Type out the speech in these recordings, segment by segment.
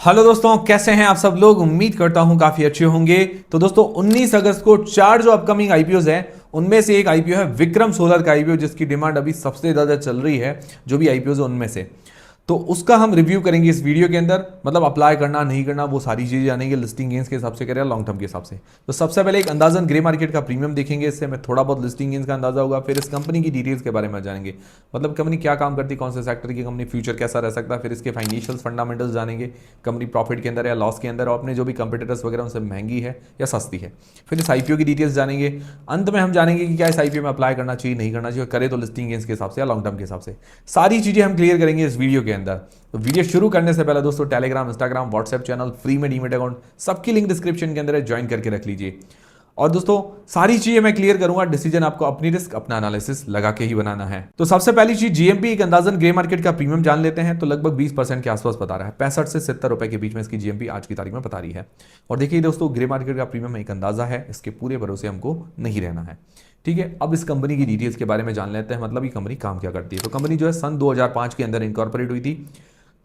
Hello दोस्तों, कैसे हैं आप सब लोग। उम्मीद करता हूं काफी अच्छे होंगे। तो दोस्तों 19 अगस्त को 4 जो अपकमिंग आईपीओज हैं उनमें से एक आईपीओ है विक्रम सोलर का आईपीओ, जिसकी डिमांड अभी सबसे ज्यादा चल रही है जो भी आईपीओज है उनमें से। तो उसका हम रिव्यू करेंगे इस वीडियो के अंदर। मतलब अप्लाई करना नहीं करना वो सारी चीजें जानेंगे, लिस्टिंग गेंस के हिसाब से करें लॉन्ग टर्म के हिसाब से। तो सबसे पहले एक अंदाजन ग्रे मार्केट का प्रीमियम देखेंगे, इससे हमें थोड़ा बहुत लिस्टिंग गेंस का अंदाजा होगा। फिर इस कंपनी की डिटेल्स के बारे में जानेंगे, मतलब कंपनी क्या काम करती है, कौन से सेक्टर की कंपनी, फ्यूचर कैसा रह सकता है। फिर इसके फाइनेंशियल फंडामेंटल्स जानेंगे, कंपनी प्रॉफिट के अंदर या लॉस के अंदर, और अपने जो भी कंपीटिटर्स वगैरह उनसे महंगी है या सस्ती है। फिर इस आईपीओ की डिटेल्स जानेंगे। अंत में हम जानेंगे कि क्या इस आईपीओ में अप्लाई करना चाहिए, नहीं करना चाहिए, करे तो लिस्टिंग गेंस के हिसाब से या लॉन्ग टर्म के हिसाब से। सारी चीजें हम क्लियर करेंगे इस वीडियो के अंदर। तो वीडियो शुरू करने से पहले दोस्तों Telegram, Instagram, WhatsApp channel, free में डीमेट अकाउंट, सबकी लिंक डिस्क्रिप्शन के अंदर है, ज्वाइन करके रख लीजिए। और दोस्तों सारी चीजें मैं क्लियर करूंगा, डिसीजन आपको अपनी रिस्क अपना एनालिसिस लगा के ही बनाना है। तो सबसे पहली चीज, जीएमपी एक अंदाजन ग्रे मार्केट का प्रीमियम जान लेते हैं। तो लगभग 20% के आसपास बता रहा है, 65 से 70 रुपए के बीच में इसकी जीएमपी आज की तारीख में बता रही है। और देखिए दोस्तों, ग्रे मार्केट का प्रीमियम एक अंदाजा है, इसके पूरे भरोसे हमको नहीं रहना है। ठीक है, अब इस कंपनी की डिटेल्स के बारे में जान लेते हैं, मतलब ये कंपनी काम क्या करती है। तो कंपनी जो है सन 2005 के अंदर इनकॉर्पोरेट हुई थी।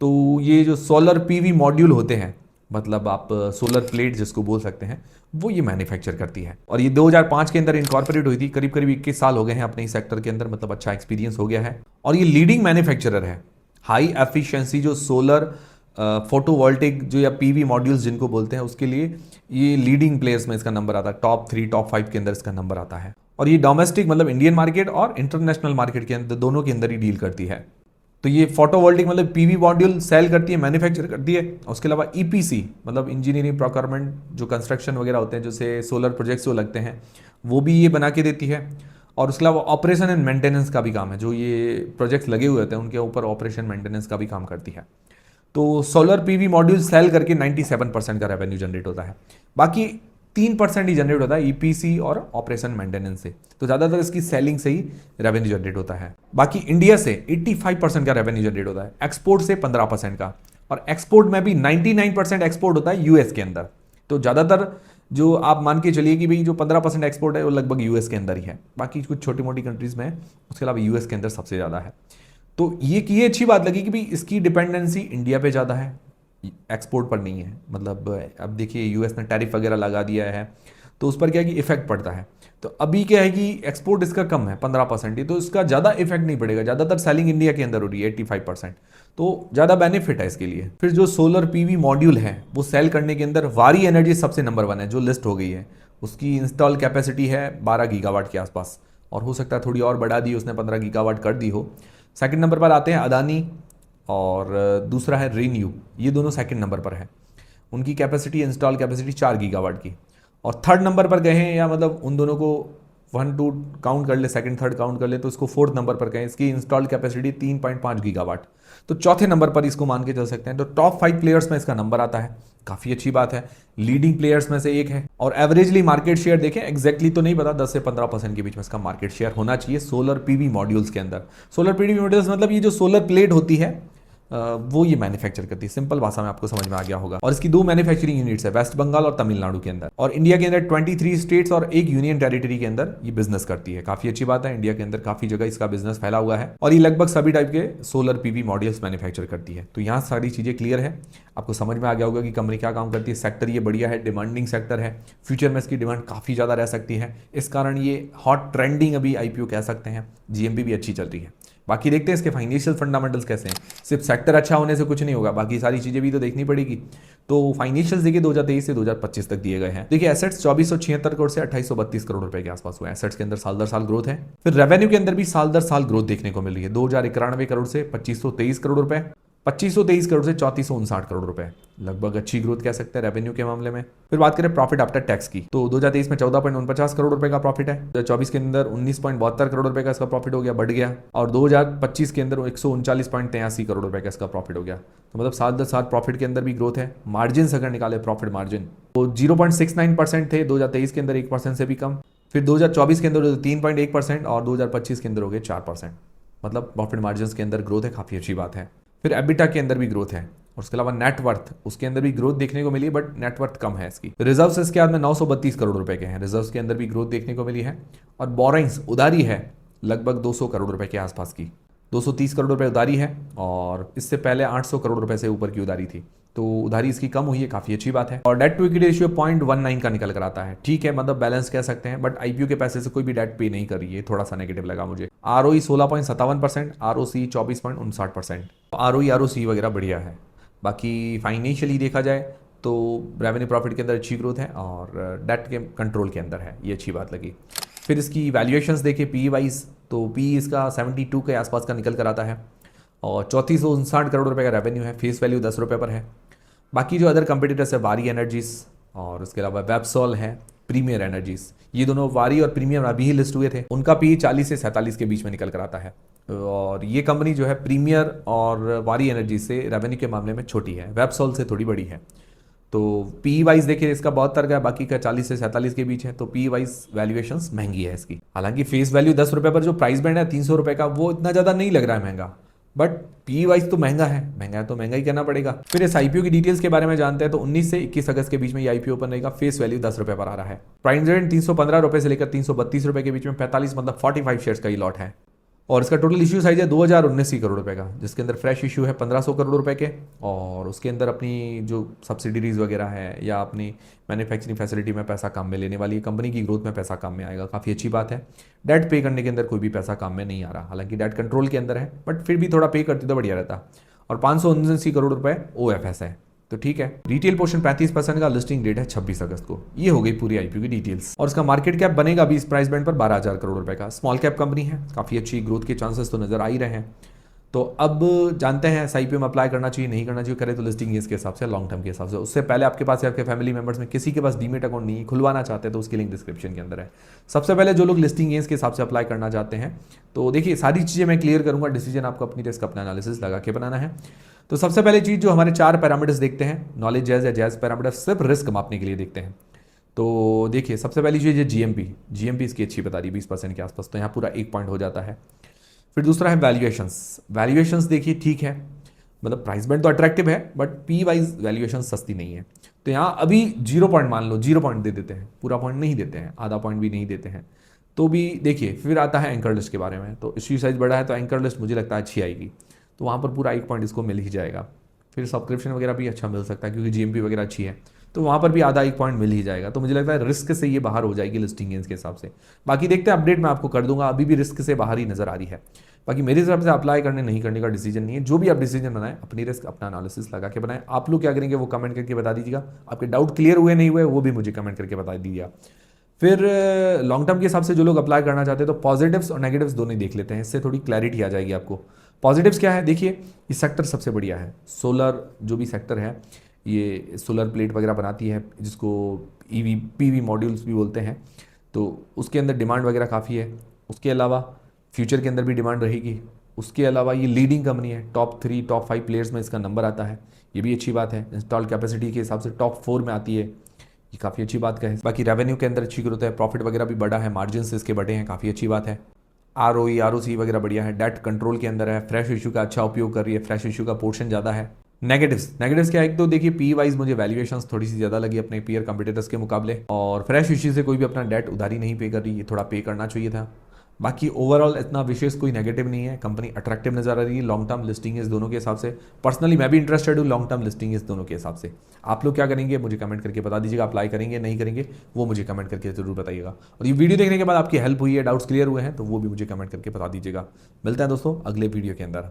तो ये जो सोलर पीवी मॉड्यूल होते हैं, मतलब आप सोलर प्लेट जिसको बोल सकते हैं, वो ये मैन्युफैक्चर करती है। और ये 2005 के अंदर इनकॉर्पोरेट हुई थी। करीब करीब 21 साल हो गए हैं अपने इस सेक्टर के अंदर, मतलब अच्छा एक्सपीरियंस हो गया है। और ये लीडिंग मैन्युफैक्चरर है। हाई एफिशिएंसी जो सोलर फोटोवोल्टिक जो या पीवी मॉड्यूल्स जिनको बोलते हैं, उसके लिए ये लीडिंग प्लेयर्स में इसका नंबर आता है। टॉप 3 टॉप 5 के अंदर इसका नंबर आता है। और ये डोमेस्टिक मतलब इंडियन मार्केट और इंटरनेशनल मार्केट के अंदर, दोनों के अंदर ही डील करती है। तो ये फोटोवोल्टिक मतलब पीवी मॉड्यूल सेल करती है, मैन्युफैक्चर करती है। उसके अलावा ईपीसी मतलब इंजीनियरिंग प्रोक्योरमेंट, जो कंस्ट्रक्शन वगैरह होते हैं, जैसे सोलर प्रोजेक्ट्स जो लगते हैं, वो भी ये बना के देती है। और उसके अलावा ऑपरेशन एंड मेंटेनेंस का भी काम है, जो ये प्रोजेक्ट्स लगे हुए होते हैं उनके ऊपर ऑपरेशन मेंटेनेंस का भी काम करती है। तो सोलर पीवी मॉड्यूल सेल करके 97% का रेवेन्यू जनरेट होता है। बाकी 3% ही जनरेट होता है ईपीसी और ऑपरेशन मेंटेनेंस से। तो ज़्यादातर इसकी सेलिंग से ही रेवेन्यू जनरेट होता है। बाकी इंडिया से 85% का रेवेन्यू जनरेट होता है, एक्सपोर्ट से 15% का। और एक्सपोर्ट में भी 99% एक्सपोर्ट होता है यूएस के अंदर। तो ज़्यादातर जो आप मान के चलिए कि भाई जो 15% एक्सपोर्ट है वो लगभग यूएस के अंदर ही है। बाकी कुछ छोटी मोटी कंट्रीज में है, उसके अलावा यूएस के अंदर सबसे ज़्यादा है। तो ये अच्छी बात लगी कि भाई इसकी डिपेंडेंसी इंडिया पे ज़्यादा है, एक्सपोर्ट पर नहीं है। मतलब अब देखिए यूएस ने टैरिफ वगैरह लगा दिया है, तो उस पर क्या है कि इफेक्ट पड़ता है। तो अभी क्या है कि एक्सपोर्ट इसका कम है, 15% ही, तो इसका ज़्यादा इफेक्ट नहीं पड़ेगा। ज़्यादातर सेलिंग इंडिया के अंदर हो रही है 85%, तो ज़्यादा बेनिफिट है इसके लिए। फिर जो सोलर पीवी मॉड्यूल है वो सेल करने के अंदर वारी एनर्जी सबसे नंबर 1 है, जो लिस्ट हो गई है। उसकी इंस्टॉल कैपेसिटी है 12 गीगावाट के आसपास, और हो सकता है थोड़ी और बढ़ा दी, उसने 15 गीगावाट कर दी हो। सेकंड नंबर पर आते हैं अदानी, और दूसरा है रीन्यू, ये दोनों सेकंड नंबर पर है। उनकी कैपेसिटी, इंस्टॉल कैपेसिटी 4 गीगावाट की। और थर्ड नंबर पर गए हैं, या मतलब उन दोनों को 1 2 काउंट कर ले, सेकंड थर्ड काउंट कर ले, तो इसको फोर्थ नंबर पर कहें। इसकी इंस्टॉल्ड कैपेसिटी 3.5 गीगावाट, तो चौथे नंबर पर इसको मान के चल सकते हैं। तो टॉप 5 प्लेयर्स में इसका नंबर आता है, काफ़ी अच्छी बात है। लीडिंग प्लेयर्स में से एक है। और एवरेजली मार्केट शेयर देखें, एग्जैक्टली तो नहीं पता, 10 से 15% के बीच में इसका मार्केट शेयर होना चाहिए सोलर पीवी मॉड्यूल्स के अंदर। सोलर पीवी मॉड्यूल्स मतलब ये जो सोलर प्लेट होती है वो ये मैन्युफैक्चर करती है। सिंपल भाषा में आपको समझ में आ गया होगा। और इसकी 2 मैन्युफैक्चरिंग यूनिट्स है, वेस्ट बंगाल और तमिलनाडु के अंदर। और इंडिया के अंदर 23 स्टेट्स और एक यूनियन टेरिटरी के अंदर ये बिजनेस करती है। काफी अच्छी बात है, इंडिया के अंदर काफी जगह इसका बिजनेस फैला हुआ है। और ये लगभग सभी टाइप के सोलर पीवी मॉड्यूल्स मैन्युफैक्चर करती है। तो यहाँ सारी चीजें क्लियर है, आपको समझ में आ गया होगा कि कंपनी क्या काम करती है। सेक्टर ये बढ़िया है, डिमांडिंग सेक्टर है, फ्यूचर में इसकी डिमांड काफी ज्यादा रह सकती है। इस कारण ये हॉट ट्रेंडिंग अभी आईपीओ कह सकते हैं। जीएमपी भी अच्छी चल रही है। बाकी देखते हैं इसके फाइनेंशियल फंडामेंटल्स कैसे हैं। सिर्फ सेक्टर अच्छा होने से कुछ नहीं होगा, बाकी सारी चीजें भी तो देखनी पड़ेगी। तो फाइनेंशियल्स देखिए 2023 से 2025 तक दिए गए हैं। देखिए एसेट्स 2476 करोड़ से 2832 करोड़ रुपए के आसपास हुए। एसेट्स के अंदर साल दर साल ग्रोथ है। फिर रेवेन्यू के अंदर भी साल दर साल ग्रोथ देखने को मिल रही है। 2091 करोड़ से 2523 करोड़ रुपए, 2523 करोड़ से 3459 करोड़ रुपए, लगभग अच्छी ग्रोथ कह सकते हैं रेवेन्यू के मामले में। फिर बात करें प्रॉफिट आफ्टर टैक्स की, तो 2023 में 14.49 करोड़ रुपए का प्रॉफिट है। 2024 के अंदर 19.72 करोड़ रुपए का इसका प्रॉफिट हो गया, बढ़ गया। और 2025 के अंदर 139.83 करोड़ रुपए का इसका प्रॉफिट हो गया। तो मतलब साल दर साल प्रॉफिट के अंदर भी ग्रोथ है। मार्जिन अगर निकाले प्रॉफिट मार्जिन, तो 0.69% थे 2023 के अंदर, 1% से भी कम। फिर 2024 के अंदर 3.1% और 2025 के अंदर हो गए 4%। मतलब प्रॉफिट मार्जिन के अंदर ग्रोथ है, काफी अच्छी बात है। फिर एबिटा के अंदर भी ग्रोथ है। और उसके अलावा नेटवर्थ, उसके अंदर भी ग्रोथ देखने को मिली है, बट नेटवर्थ कम है इसकी। रिजर्व्स इसके बाद में 932 करोड़ रुपए के हैं, रिजर्व्स के अंदर भी ग्रोथ देखने को मिली है। और बोरिंग्स, उधारी है लगभग 200 करोड़ रुपए के आसपास की, 230 करोड़ रुपए उधारी है। और इससे पहले 800 करोड़ रुपए से ऊपर की उधारी थी। तो उधारी इसकी कम हुई है, काफ़ी अच्छी बात है। और डेट टू इक्विटी रेशियो 0.19 का निकल कर आता है, ठीक है, मतलब बैलेंस कह सकते हैं, बट आईपीओ के पैसे से कोई भी डेट पे नहीं कर रही है, थोड़ा सा नेगेटिव लगा मुझे। ROE 16.57%, ROC 24.59%। आरओई आरओसी वगैरह बढ़िया है। बाकी फाइनेंशियली देखा जाए तो रेवेन्यू प्रॉफिट के अंदर अच्छी ग्रोथ है और डेट के कंट्रोल के अंदर है, ये अच्छी बात लगी। फिर इसकी वैल्यूएशंस देखें पी वाइज, तो पी इसका 72 के आसपास का निकल कर आता है और 3459 करोड़ रुपए का रेवेन्यू है, फेस वैल्यू 10 रुपये पर है। बाकी जो अदर कंपटीटर्स है, वारी एनर्जीज और उसके अलावा वेबसॉल है, प्रीमियर एनर्जीज, ये दोनों वारी और प्रीमियर अभी ही लिस्ट हुए थे, उनका पी 40 से 47 के बीच में निकल कर आता है। और ये कंपनी जो है प्रीमियर और वारी एनर्जी से रेवेन्यू के मामले में छोटी है, वेबसॉल से थोड़ी बड़ी है। तो पी वाइज देखिए इसका 72 का है, बाकी का 40 से 47 के बीच है, तो पी वाइज वैल्यूएशंस महंगी है इसकी। हालांकि फेस वैल्यू 10 रुपये पर जो प्राइस बैंड है 300 रुपये का, वो इतना ज़्यादा नहीं लग रहा है महंगा, बट पी वाइज तो महंगा है तो महंगा ही करना पड़ेगा। फिर इस आईपीओ की डिटेल्स के बारे में जानते हैं तो 19 से 21 अगस्त के बीच में ये आईपीओ ओपन रहेगा, फेस वैल्यू 10 रुपये पर आ रहा है। प्राइस रेट 315 रुपये से लेकर 332 रुपये के बीच में 45 मतलब 45 शेयर्स का ये लॉट है। और इसका टोटल इश्यू साइज है 2019 करोड़ रुपए का, जिसके अंदर फ्रेश इशू है 1500 करोड़ रुपए के, और उसके अंदर अपनी जो सब्सिडीज वगैरह है या अपनी मैन्युफैक्चरिंग फैसिलिटी में पैसा काम में लेने वाली है, कंपनी की ग्रोथ में पैसा काम में आएगा, काफ़ी अच्छी बात है। डेट पे करने के अंदर कोई भी पैसा काम में नहीं आ रहा, हालांकि डेट कंट्रोल के अंदर है, बट फिर भी थोड़ा पे करती तो बढ़िया रहता। और 579 करोड़ रुपए OFS है, तो ठीक है। रिटेल पोर्शन 35% का, लिस्टिंग डेट है 26 अगस्त को। ये हो गई पूरी आईपीओ की डिटेल्स। और इसका मार्केट कैप बनेगा अभी इस प्राइस बैंड पर 12,000 करोड़ रुपए का। स्मॉल कैप कंपनी है, काफ़ी अच्छी ग्रोथ के चांसेस तो नजर आ ही रहे हैं। तो अब जानते हैं इस आईपीओ में अप्लाई करना चाहिए नहीं करना चाहिए, करे तो लिस्टिंग इसके हिसाब से, लॉन्ग टर्म के हिसाब से। उससे पहले आपके पास या आपके फैमिली मेंबर्स में किसी के पास डीमेट अकाउंट नहीं खुलवाना चाहते हैं तो उसकी लिंक डिस्क्रिप्शन के अंदर है। सबसे पहले जो लोग लिस्टिंग के हिसाब से अप्लाई करना चाहते हैं, तो देखिए सारी चीज़ें मैं क्लियर करूंगा, डिसीजन आपको अपनी रिस्क अपना एनालिसिस लगा के बनाना है। तो सबसे पहले चीज़ जो हमारे 4 पैरामीटर्स देखते हैं, नॉलेज जैज या जैज पैरामीटर, सिर्फ रिस्क मापने के लिए देखते हैं। तो देखिए सबसे पहली चीज़ है जीएमपी इसकी अच्छी बता रही 20% के आसपास, तो यहाँ पूरा 1 पॉइंट हो जाता है। फिर दूसरा है वैल्यूएशंस देखिए ठीक है, मतलब प्राइस बैंड तो अट्रैक्टिव है, बट पी वाइज वैल्यूएशन सस्ती नहीं है। तो यहाँ अभी 0 पॉइंट मान लो, 0 पॉइंट दे देते हैं, पूरा पॉइंट नहीं देते हैं, आधा पॉइंट भी नहीं देते हैं, तो भी देखिए। फिर आता है एंकर लिस्ट के बारे में, तो इश्यू साइज बड़ा है तो एंकर लिस्ट मुझे लगता है अच्छी आएगी, तो वहाँ पर पूरा 1 पॉइंट इसको मिल ही जाएगा। फिर सब्सक्रिप्शन वगैरह भी अच्छा मिल सकता है क्योंकि जीएमपी वगैरह अच्छी है, तो वहाँ पर भी आधा 1 पॉइंट मिल ही जाएगा। तो मुझे लगता है रिस्क से ये बाहर हो जाएगी लिस्टिंग गेंस के हिसाब से। बाकी देखते हैं, अपडेट मैं आपको कर दूंगा, अभी भी रिस्क से बाहर ही नजर आ रही है। बाकी मेरे हिसाब से अप्लाई करने नहीं करने का डिसीजन नहीं है, जो भी आप डिसीजन बनाएं अपनी रिस्क अपना एनालिसिस लगा के बनाएं। आप लोग क्या करेंगे वो कमेंट करके बता दीजिएगा, आपके डाउट क्लियर हुए नहीं हुए वो भी मुझे कमेंट करके बता दीजिएगा। फिर लॉन्ग टर्म के हिसाब से जो लोग अप्लाई करना चाहते हैं तो पॉजिटिव्स और नेगेटिव्स दोनों ही देख लेते हैं, इससे थोड़ी क्लैरिटी आ जाएगी आपको। पॉजिटिव्स क्या है देखिए, ये सेक्टर सबसे बढ़िया है, सोलर जो भी सेक्टर है, ये सोलर प्लेट वगैरह बनाती है जिसको ईवी पीवी मॉड्यूल्स भी बोलते हैं, तो उसके अंदर डिमांड वगैरह काफ़ी है। उसके अलावा फ्यूचर के अंदर भी डिमांड रहेगी। उसके अलावा ये लीडिंग कंपनी है, टॉप 3 टॉप 5 प्लेयर्स में इसका नंबर आता है, ये भी अच्छी बात है। इंस्टॉल कैपेसिटी के हिसाब से टॉप 4 में आती है, ये काफ़ी अच्छी बात का है। बाकी रेवेन्यू के अंदर अच्छी ग्रोथ है, प्रॉफिट वगैरह भी बढ़ा है, मार्जिन से इसके बढ़े हैं, काफ़ी अच्छी बात है। आरओई आरओसी वगैरह बढ़िया है, डेट कंट्रोल के अंदर है, फ्रेश इशू का अच्छा उपयोग कर रही है, फ्रेश इशू का पोर्शन ज़्यादा है। नेगेटिव्स क्या है, तो देखिए पी वाइज मुझे वैल्यूएशंस थोड़ी सी ज़्यादा लगी अपने पीयर कंपटीटर्स के मुकाबले, और फ्रेश इशू से कोई भी अपना डेट उधारी नहीं पे कर रही है, थोड़ा पे करना चाहिए था। बाकी ओवरऑल इतना विशेष कोई नेगेटिव नहीं है, कंपनी अट्रैक्टिव नजर आ रही है लॉन्ग टर्म लिस्टिंग इस दोनों के हिसाब से। पर्सनली मैं भी इंटरेस्टेड हूँ लॉन्ग टर्म लिस्टिंग इस दोनों के हिसाब से। आप लोग क्या करेंगे मुझे कमेंट करके बता दीजिएगा, अप्लाई करेंगे नहीं करेंगे वो मुझे कमेंट करके जरूर बताइएगा। और ये वीडियो देखने के बाद आपकी हेल्प हुई है, डाउट्स क्लियर हुए हैं तो वो भी मुझे कमेंट करके बता दीजिएगा। मिलते हैं दोस्तों अगले वीडियो के अंदर।